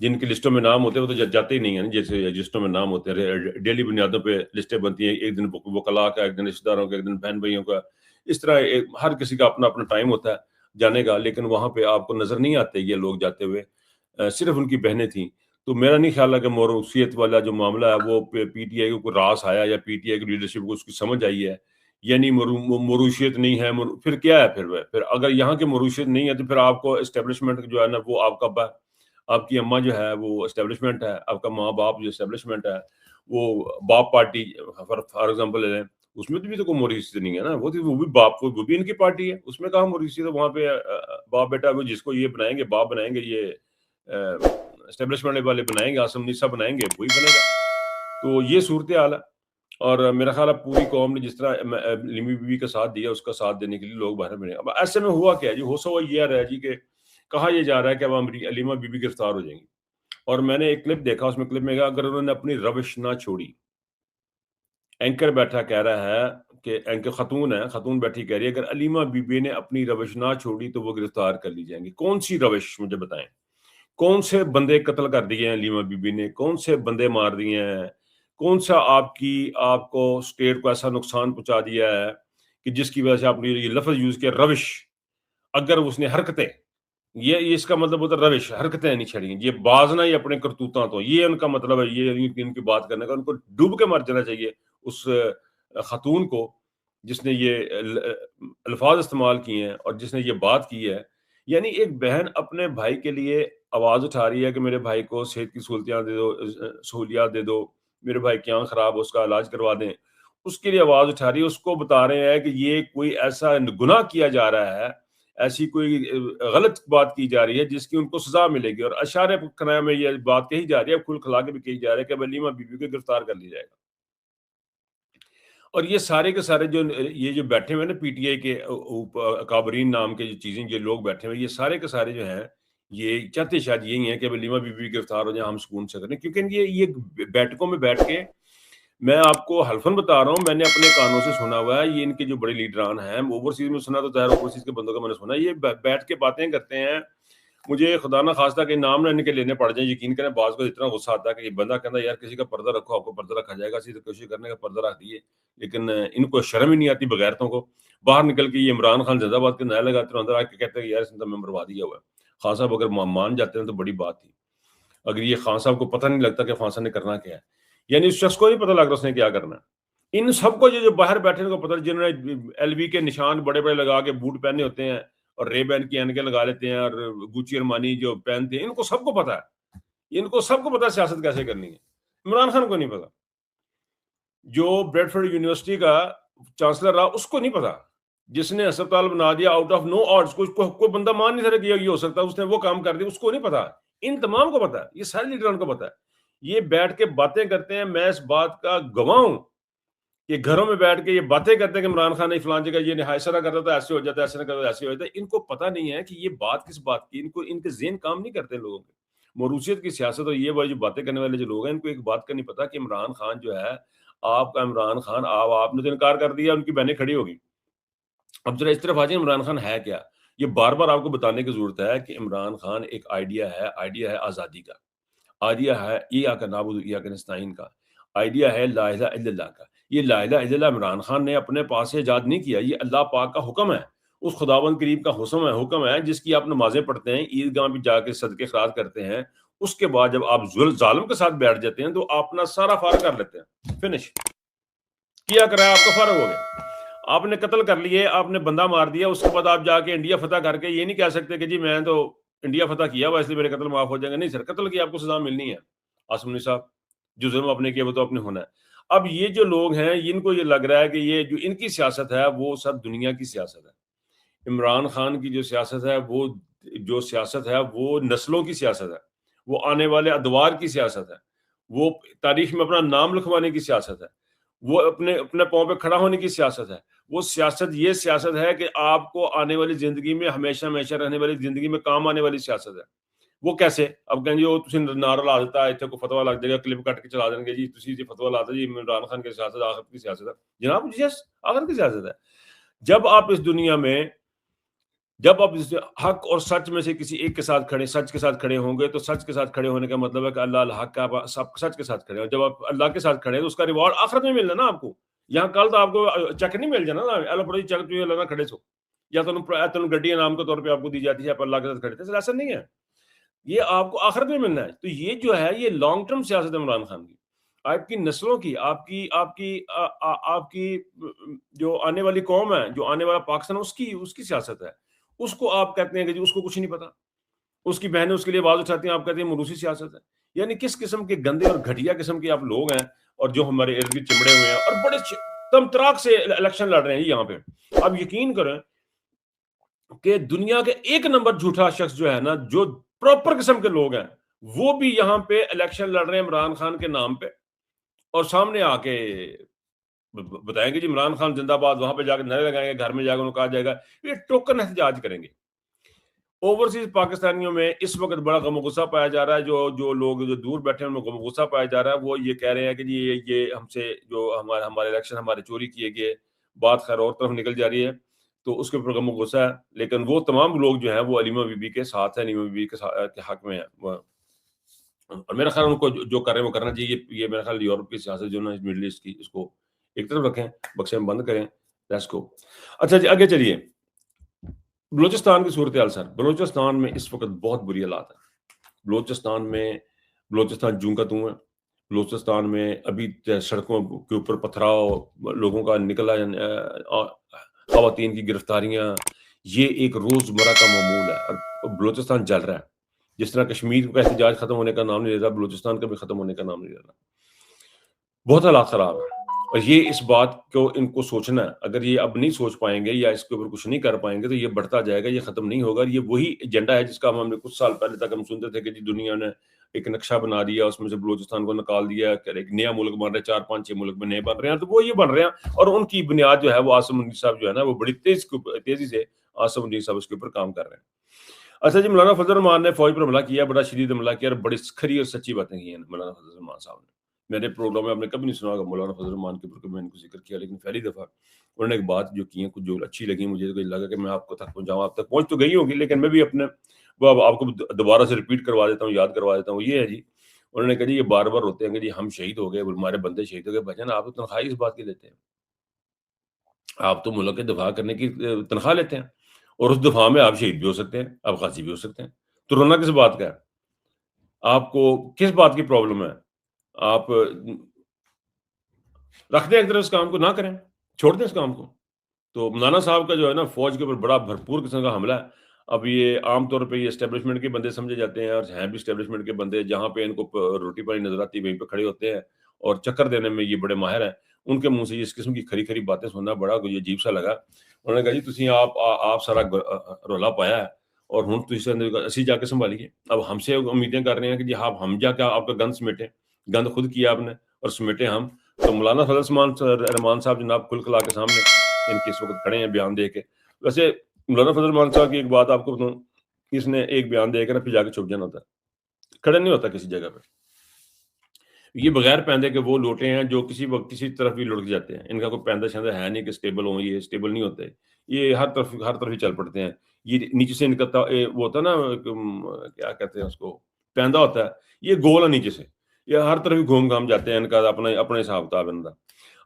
جن کی لسٹوں میں نام ہوتے ہیں وہ تو جاتے ہی نہیں ہیں، جیسے لسٹوں میں نام ہوتے ہیں، ڈیلی بنیادوں پہ لسٹیں بنتی ہیں، ایک دن وکلاء کا، ایک دن رشتہ داروں کا، ایک دن بہن بھائیوں کا، اس طرح ہر کسی کا اپنا اپنا ٹائم ہوتا ہے جانے کا، لیکن وہاں پہ آپ کو نظر نہیں آتے یہ لوگ جاتے ہوئے، صرف ان کی بہنیں تھیں۔ تو میرا نہیں خیال ہے کہ موروثیت والا جو معاملہ ہے وہ پی ٹی آئی کو کوئی راس آیا یا پی ٹی آئی کی لیڈرشپ کو اس کی سمجھ آئی ہے، یعنی موروثیت نہیں ہے، پھر کیا ہے؟ پھر اگر یہاں کی موروثیت نہیں ہے تو پھر آپ کو اسٹیبلشمنٹ جو ہے نا وہ آپ کا آپ کی اماں جو ہے وہ اسٹیبلشمنٹ ہے، آپ کا ماں باپ جو اسٹیبلشمنٹ ہے، وہ باپ پارٹی فار ایگزامپل لے لیں، اس میں بھی تو کوئی موروثیت نہیں ہے نا، وہ بھی باپ وہ بھی ان کی پارٹی ہے، اس میں کہاں موروثیت ہے؟ وہاں پہ باپ بیٹا وہ جس کو یہ بنائیں گے، باپ بنائیں گے، یہ اسٹیبلشمنٹ والے بنائیں گے، آسم نسا بنائیں گے، وہی بنے گا۔ تو یہ صورتحال ہے، اور میرا خیال ہے پوری قوم نے جس طرح لیمی بی بی کا ساتھ دیا، اس کا ساتھ دینے کے لیے لوگ باہر بنے۔ اب ایسے میں ہوا کیا جی؟ ہو سو یہ رہا جی کہ کہا یہ جا رہا ہے کہ اب علیمہ بی بی گرفتار ہو جائیں گی، اور میں نے ایک کلپ دیکھا، اس میں کلپ میں کہا اگر انہوں نے اپنی روش نہ چھوڑی، اینکر بیٹھا کہہ رہا ہے کہ اینکر خاتون ہے، خاتون بیٹھی کہہ رہی ہے اگر علیمہ بی بی نے اپنی روش نہ چھوڑی تو وہ گرفتار کر لی جائیں گی۔ کون سی روش؟ مجھے بتائیں، کون سے بندے قتل کر دیے ہیں علیمہ بی بی نے؟ کون سے بندے مار دیے ہیں؟ کون سا آپ کو اسٹیٹ کو ایسا نقصان پہنچا دیا ہے کہ جس کی وجہ سے آپ نے یہ لفظ یوز کیا روش؟ اگر اس نے حرکتیں، یہ اس کا مطلب ہوتا ہے روش، حرکتیں نہیں چھڑی، یہ باز نہ ہی اپنے کرتوتاں تو، یہ ان کا مطلب ہے، یہ ان کی بات کرنے کا، ان کو ڈوب کے مر جانا چاہیے اس خاتون کو جس نے یہ الفاظ استعمال کیے ہیں اور جس نے یہ بات کی ہے۔ یعنی ایک بہن اپنے بھائی کے لیے آواز اٹھا رہی ہے کہ میرے بھائی کو صحت کی سہولیات دے دو، میرے بھائی کی آنکھ خراب ہو، اس کا علاج کروا دیں، اس کے لیے آواز اٹھا رہی ہے، اس کو بتا رہے ہیں کہ یہ کوئی ایسا گناہ کیا جا رہا ہے، ایسی کوئی غلط بات کی جا رہی ہے جس کی ان کو سزا ملے گی، اور اشارے کنایا میں یہ بات کہی جا رہی ہے، کھل کھلا کے بھی کہی جا رہی ہے کہ علیمہ بی بی کو گرفتار کر لیا جائے گا۔ اور یہ سارے کے سارے یہ جو بیٹھے ہوئے نا پی ٹی آئی کے اکابرین نام کے جو چیزیں، یہ لوگ بیٹھے ہوئے، یہ سارے کے سارے جو ہیں یہ چاہتے شاید یہی ہیں کہ علیمہ بی بی گرفتار ہو جائیں، ہم سکون سے کریں، کیونکہ یہ بیٹھکوں میں بیٹھ کے، میں آپ کو حلفاً بتا رہا ہوں، میں نے اپنے کانوں سے سنا ہوا ہے، یہ ان کے جو بڑے لیڈران ہیں، اوورسیز میں سنا تو ظاہر اوورسیز کے بندوں کا میں نے سنا، یہ بیٹھ کے باتیں کرتے ہیں، مجھے خدا نہ خواستہ کہ نام نہ ان کے لینے پڑ جائیں، یقین کریں بعض کو اتنا غصہ آتا ہے کہ یہ بندہ کہتا ہے یار کسی کا پردہ رکھو، آپ کو پردہ رکھا جائے گا، اسی کوشش کرنے کا پردہ رکھ دیے، لیکن ان کو شرم ہی نہیں آتی بغیرتوں کو، باہر نکل کے یہ عمران خان زندہ باد کے نعرے لگاتے ہیں، اندر آ کے کہتے ہیں کہ یار اس نے تو ہمیں مروا دیا ہوا ہے۔ خان صاحب اگر مان جاتے ہیں تو بڑی بات تھی، اگر یہ خان صاحب کو پتہ نہیں لگتا کہ خان صاحب نے کرنا کیا ہے، یعنی اس شخص کو نہیں پتہ لگ رہا اس نے کیا کرنا ہے۔ ان سب کو جو باہر بیٹھے ان کو پتہ، جنہوں نے ایل وی کے نشان بڑے بڑے لگا کے بوٹ پہنے ہوتے ہیں اور رے بین کی اینکیں لگا لیتے ہیں اور گوچی ارمانی جو پہنتے ہیں، ان کو سب کو پتہ ہے، ان کو سب کو پتہ ہے سیاست کیسے کرنی ہے، عمران خان کو نہیں پتا، جو بریڈ فورڈ یونیورسٹی کا چانسلر رہا اس کو نہیں پتا، جس نے ہسپتال بنا دیا آؤٹ آف نو آرڈز، کوئی بندہ مان نہیں سکتا کہ یہ ہو سکتا ہے، اس نے وہ کام کر دیا، اس کو نہیں پتا، ان تمام کو پتا ہے، یہ سارے لیڈروں کو پتا ہے۔ یہ بیٹھ کے باتیں کرتے ہیں، میں اس بات کا گواہ ہوں کہ گھروں میں بیٹھ کے یہ باتیں کرتے ہیں کہ عمران خان نے فلان جگہ یہ ایسا نہ کرتا تھا ایسے ہو جاتا ہے، ایسا نہ کرتا ایسے ہو جاتا ہے، ان کو پتہ نہیں ہے کہ یہ بات کس بات کی، ان کے ذہن کام نہیں کرتے لوگوں کے، موروثیت کی سیاست اور یہ جو باتیں کرنے والے جو لوگ ہیں، ان کو ایک بات کا نہیں پتا کہ عمران خان جو ہے، آپ کا عمران خان، آپ نے تو انکار کر دیا، ان کی بہنیں کھڑی ہوگی۔ اب ذرا اس طرف آ جائیں، عمران خان ہے کیا؟ یہ بار بار آپ کو بتانے کی ضرورت ہے کہ عمران خان ایک آئیڈیا ہے آزادی کا، آئیڈیا ہے ایاک نعبد و ایاک نستعین کا، آئیڈیا ہے لا الہ الا اللہ کا۔ یہ لا الہ الا اللہ عمران خان نے اپنے پاس سے ایجاد نہیں کیا، یہ اللہ پاک کا حکم ہے، اس خداوند کریم کا حکم ہے جس کی آپ نمازیں پڑھتے ہیں، عیدگاہ میں جا کے صدقے خیرات کرتے ہیں، اس کے بعد جب آپ ظالم کے ساتھ بیٹھ جاتے ہیں تو آپ اپنا سارا فارغ کر لیتے ہیں، فنش کیا کرایا، آپ کا فارغ ہو گیا، آپ نے قتل کر لیے، آپ نے بندہ مار دیا، اس کے بعد آپ جا کے انڈیا فتح کر کے یہ نہیں کہہ سکتے کہ جی میں تو انڈیا فتح کیا ہوا اس لیے میرے قتل معاف ہو جائیں گے، نہیں سر، قتل کی آپ کو سزا ملنی ہے، آصم منی صاحب، جو ظلم آپ نے کیا وہ تو آپ نے ہونا ہے۔ اب یہ جو لوگ ہیں ان کو یہ لگ رہا ہے کہ یہ جو ان کی سیاست ہے وہ سب دنیا کی سیاست ہے، عمران خان کی جو سیاست ہے وہ نسلوں کی سیاست ہے، وہ آنے والے ادوار کی سیاست ہے، وہ تاریخ میں اپنا نام لکھوانے کی سیاست ہے، وہ اپنے پاؤں پہ کھڑا ہونے کی سیاست ہے، وہ سیاست یہ سیاست ہے کہ آپ کو آنے والی زندگی میں ہمیشہ ہمیشہ رہنے والی زندگی میں کام آنے والی سیاست ہے۔ وہ کیسے؟ اب کہیں گے وہ تسی نعرہ لا دیتا ہے، اتنے کو فتویٰ لگ جائے گا، کلپ کٹ کے چلا دیں گے جی تسی فتویٰ لاتا جی عمران خان کی سیاست آخرت کی سیاست ہے، جناب یس آخرت کی سیاست ہے۔ جب آپ اس دنیا میں جب آپ حق اور سچ میں سے کسی ایک کے ساتھ کھڑے، سچ کے ساتھ کھڑے ہوں گے تو سچ کے ساتھ کھڑے ہونے کا مطلب ہے کہ اللہ الحق کا آپ سب سچ کے ساتھ کھڑے ہیں، اور جب آپ اللہ کے ساتھ کھڑے ہیں تو اس کا ریوارڈ آخرت میں ملنا نا آپ کو، یہاں کل تو آپ کو چیک نہیں مل جانا نا، اللہ پڑھو چیک تو اللہ نہ کھڑے سو، یا تم گڈی انعام کے طور پہ آپ کو دی جاتی ہے، آپ اللہ کے ساتھ کھڑے تھے، ایسا نہیں ہے، یہ آپ کو آخرت میں ملنا ہے۔ تو یہ جو ہے یہ لانگ ٹرم سیاست ہے عمران خان کی، آپ کی نسلوں کی، آپ کی جو آنے والی قوم ہے، جو آنے والا پاکستان اس کی سیاست ہے، اس کو آپ کہتے ہیں کہ جی اس کو کچھ نہیں پتا، اس کی بہنیں اس کے لیے آواز اٹھاتی ہیں، آپ کہتے ہیں موروثی سیاست ہے۔ یعنی کس قسم کے گندے اور گھٹیا قسم کے آپ لوگ ہیں، اور جو ہمارے ارد گرد چمڑے ہوئے ہیں اور بڑے تم تراک سے الیکشن لڑ رہے ہیں یہاں پہ۔ آپ یقین کریں کہ دنیا کے ایک نمبر جھوٹا شخص جو ہے نا، جو پراپر قسم کے لوگ ہیں، وہ بھی یہاں پہ الیکشن لڑ رہے ہیں عمران خان کے نام پہ، اور سامنے آ کے بتائیں گے جی عمران خان زندہ باد، وہاں پہ جا کے نعرے لگائیں گے، گھر میں جا کے انہوں کہا جائے گا، یہ ٹوکن احتجاج کریں گے۔ اوورسیز پاکستانیوں میں اس وقت بڑا غم و غصہ پایا جا رہا ہے، جو لوگ جو دور بیٹھے ہیں ان میں غم و غصہ پایا جا رہا ہے، وہ یہ کہہ رہے ہیں کہ جی یہ ہم سے جو ہمارے الیکشن ہمارے چوری کیے گئے، بات خیر اور طرف نکل جا رہی ہے، تو اس کے اوپر غم و غصہ ہے، لیکن وہ تمام لوگ جو ہیں وہ علیمہ بی بی کے ساتھ ہیں، علیمہ بی بی کے حق میں ہیں، اور میرا خیال ان کو جو کر رہے ہیں وہ کرنا چاہیے۔ یہ میرا خیال یورپ کی سیاست جو نا مڈل ایسٹ کی، اس کو ایک طرف رکھیں، بکسے میں بند کریں، لیٹس گو۔ اچھا جی آگے چلیے، بلوچستان کی صورتحال سر، بلوچستان میں اس وقت بہت بری حالات ہیں۔ بلوچستان جوں کا توں ہے، بلوچستان میں ابھی سڑکوں کے اوپر پتھراؤ، لوگوں کا نکلا، خواتین کی گرفتاریاں، یہ ایک روزمرہ کا معمول ہے، اور بلوچستان جل رہا ہے۔ جس طرح کشمیر کا احتجاج ختم ہونے کا نام نہیں لے رہا، بلوچستان کا بھی ختم ہونے کا نام نہیں لے رہا۔ بہت حالات خراب ہیں، اور یہ اس بات کو ان کو سوچنا ہے، اگر یہ اب نہیں سوچ پائیں گے یا اس کے اوپر کچھ نہیں کر پائیں گے تو یہ بڑھتا جائے گا، یہ ختم نہیں ہوگا۔ یہ وہی ایجنڈا ہے جس کا ہم نے کچھ سال پہلے تک ہم سنتے تھے کہ جی دنیا نے ایک نقشہ بنا دیا، اس میں سے بلوچستان کو نکال دیا کہ ایک نیا ملک بن رہا ہے، 4 5 6 ملک میں نئے بن رہے ہیں، تو وہ یہ بن رہے ہیں، اور ان کی بنیاد جو ہے وہ عاصم منیر صاحب جو ہے نا وہ بڑی تیزی سے عاصم منیر صاحب اس کے اوپر کام کر رہے ہیں۔ اچھا جی، مولانا فضل الرحمان نے فوج پر حملہ کیا، بڑا شدید حملہ کیا، اور بڑی کھری اور سچی باتیں کی ہیں مولانا فضل الرحمان صاحب نے۔ میرے پروگرام میں آپ نے کبھی نہیں سنا ہوگا مولانا فضل الرحمان کے اوپر میں نے کو ذکر کیا، لیکن پہلی دفعہ انہوں نے ایک بات جو کی ہے، کچھ جو اچھی لگی مجھے، تو لگا کہ میں آپ کو تک پہنچاؤں، آپ تک پہنچ تو گئی ہوگی، لیکن میں بھی اپنے وہ اب آپ کو دوبارہ سے ریپیٹ کروا دیتا ہوں، یاد کروا دیتا ہوں۔ یہ ہے جی، انہوں نے کہا جی یہ بار بار ہوتے ہیں کہ جی ہم شہید ہو گئے، ہمارے بندے شہید ہو گئے، بھجن آپ تو تنخواہ اس بات کی لیتے ہیں، آپ تو ملک کے دفاع کرنے کی تنخواہ لیتے ہیں، اور اس دفاع میں آپ شہید بھی ہو سکتے ہیں، آپ غازی بھی ہو سکتے ہیں، تو رونا کس بات کا ہے؟ آپ کو کس بات کی پرابلم ہے؟ آپ رکھ دیں ایک طرف، اس کام کو نہ کریں، چھوڑ دیں اس کام کو۔ تو مولانا صاحب کا جو ہے نا فوج کے اوپر بڑا بھرپور قسم کا حملہ ہے۔ اب یہ عام طور پہ یہ اسٹیبلشمنٹ کے بندے سمجھے جاتے ہیں، اور ہیں بھی اسٹیبلشمنٹ کے بندے، جہاں پہ ان کو روٹی پانی نظر آتی ہے وہیں پہ کھڑے ہوتے ہیں، اور چکر دینے میں یہ بڑے ماہر ہیں۔ ان کے منہ سے اس قسم کی کھری کھری باتیں سننا بڑا کوئی عجیب سا لگا۔ انہوں نے کہا جی تسی آپ سارا رولا پایا ہے، اور ہوں تسی اسی جا کے سنبھالیے۔ اب ہم سے امیدیں کر رہے ہیں کہ جی ہم جا کے آپ کا گند سمیٹیں، گند خود کیا آپ نے اور سمیٹیں ہم۔ تو مولانا فضل الرحمان صاحب جناب کھل کھلا کے سامنے ان کے اس وقت کھڑے ہیں بیان دے کے۔ ویسے مولانا فضل الرحمان صاحب کی ایک بات آپ کو بتاؤں، اس نے ایک بیان دے کر پھر جا کے چھپ جانا ہوتا ہے، کھڑے نہیں ہوتا کسی جگہ پہ۔ یہ بغیر پیندے کے وہ لوٹے ہیں جو کسی وقت کسی طرف بھی لڑک جاتے ہیں، ان کا کوئی پیندہ شیندہ ہے نہیں کہ اسٹیبل ہوں، یہ اسٹیبل نہیں ہوتے، یہ ہر طرف ہی چل پڑتے ہیں۔ یہ نیچے سے ان کا وہ ہوتا ہے نا، کیا کہتے ہیں اس کو، پیندہ ہوتا ہے، یہ گول ہے نیچے سے، یہ ہر طرف ہی گھوم گھام جاتے ہیں، ان کا اپنے حساب کتاب ان کا۔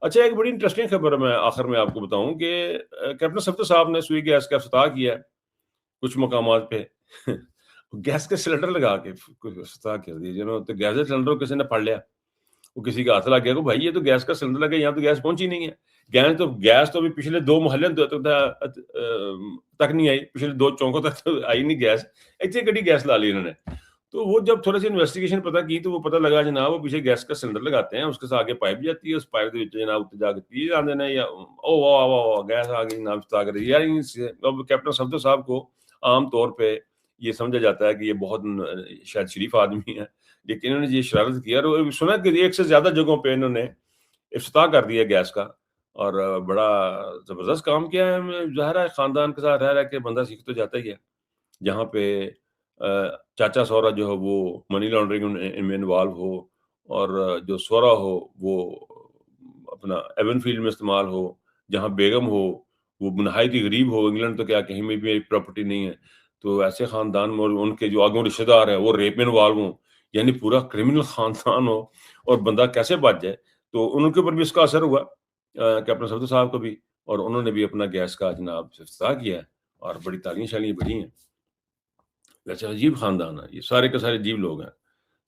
اچھا ایک بڑی انٹرسٹنگ خبر میں آخر میں آپ کو بتاؤں کہ کیپٹن صفدر صاحب نے سوئی گیس کا افتتاح کیا ہے کچھ مقامات پہ گیس کا سلنڈر لگا کے افتتاح کر دیا، تو گیس کا سلنڈر کسی نے پڑھ لیا، وہ کسی کا ہاتھ لگ گیا کہ بھائی یہ تو گیس کا سلنڈر لگا، یہاں تو گیس پہنچی نہیں ہے۔ گیس تو ابھی پچھلے 2 محلے تک نہیں آئی، پچھلے 2 چوکوں تک تو آئی نہیں گیس، اتنی گڈی گیس لا لی انہوں نے۔ تو وہ جب تھوڑا سی انویسٹیگیشن پتہ کی تو وہ پتہ لگا جناب وہ پیچھے گیس کا سلنڈر لگاتے ہیں، اس کے ساتھ آگے پائپ جاتی ہے، اس پائپ کے جناب اتنے جا کے تیز آ دینا، یا او واہ واہ واہ گیس آ گئی جناب افتتاح کر دیا۔ اب کیپٹن صفدر صاحب کو عام طور پہ یہ سمجھا جاتا ہے کہ یہ بہت شاید شریف آدمی ہے، لیکن انہوں نے یہ شرارت کیا، اور سنا کہ 1 سے زیادہ جگہوں پہ انہوں نے افتتاح کر دیا گیس کا، اور بڑا زبردست کام کیا ہے۔ ظاہر ہے خاندان کے ساتھ رہ رہ کے بندہ سیکھ تو جاتا ہی ہے، جہاں پہ چاچا سورا جو ہو وہ منی لانڈرنگ میں انوالو ہو، اور جو سورا ہو وہ اپنا ایون فیلڈ میں استعمال ہو، جہاں بیگم ہو وہ نہایت ہی غریب ہو، انگلینڈ تو کیا کہیں میں بھی پراپرٹی نہیں ہے، تو ایسے خاندان میں اور ان کے جو آگے رشتہ دار ہیں وہ ریپ میں انوالو ہوں، یعنی پورا کرمنل خاندان ہو اور بندہ کیسے بچ جائے؟ تو ان کے اوپر بھی اس کا اثر ہوا کیپٹن صفدر صاحب کو بھی، اور انہوں نے بھی اپنا گیس کا جناب افتتاح کیا ہے اور بڑی تالیاں شالیاں بڑھی ہیں۔ ویسے عجیب خاندان ہے، یہ سارے کے سارے عجیب لوگ ہیں۔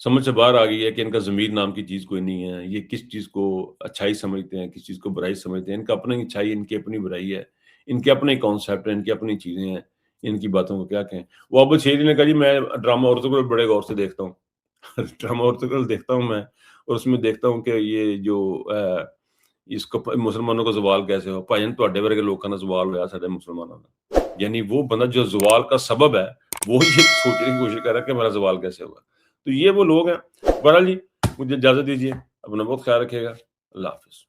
سمجھ سے باہر آ گئی ہے کہ ان کا ضمیر نام کی چیز کوئی نہیں ہے، یہ کس چیز کو اچھائی سمجھتے ہیں، کس چیز کو برائی سمجھتے ہیں، ان کا اپنی اچھائی، ان کی اپنی برائی ہے، ان کے اپنے کانسیپٹ ہیں، ان کی اپنی چیزیں ہیں، ان کی باتوں کو کیا کہیں۔ وہ عابد شہیدی نے کہا جی میں ڈرامہ عورتوں کو بڑے غور سے دیکھتا ہوں ڈرامہ عورتوں کو دیکھتا ہوں میں، اور اس میں دیکھتا ہوں کہ یہ جو اس کو مسلمانوں کا زوال کیسے ہو، بھائی جان تواڈے ورگے لوکاں دا زوال ہویا ساڈے مسلمانوں دا، یعنی وہ بندہ جو زوال کا سبب ہے وہ یہ سوچنے کی کوشش کر رہا ہے کہ ہمارا زوال کیسے ہوگا۔ تو یہ وہ لوگ ہیں۔ بہرحال جی مجھے اجازت دیجیے، اپنا بہت خیال رکھیے گا، اللہ حافظ۔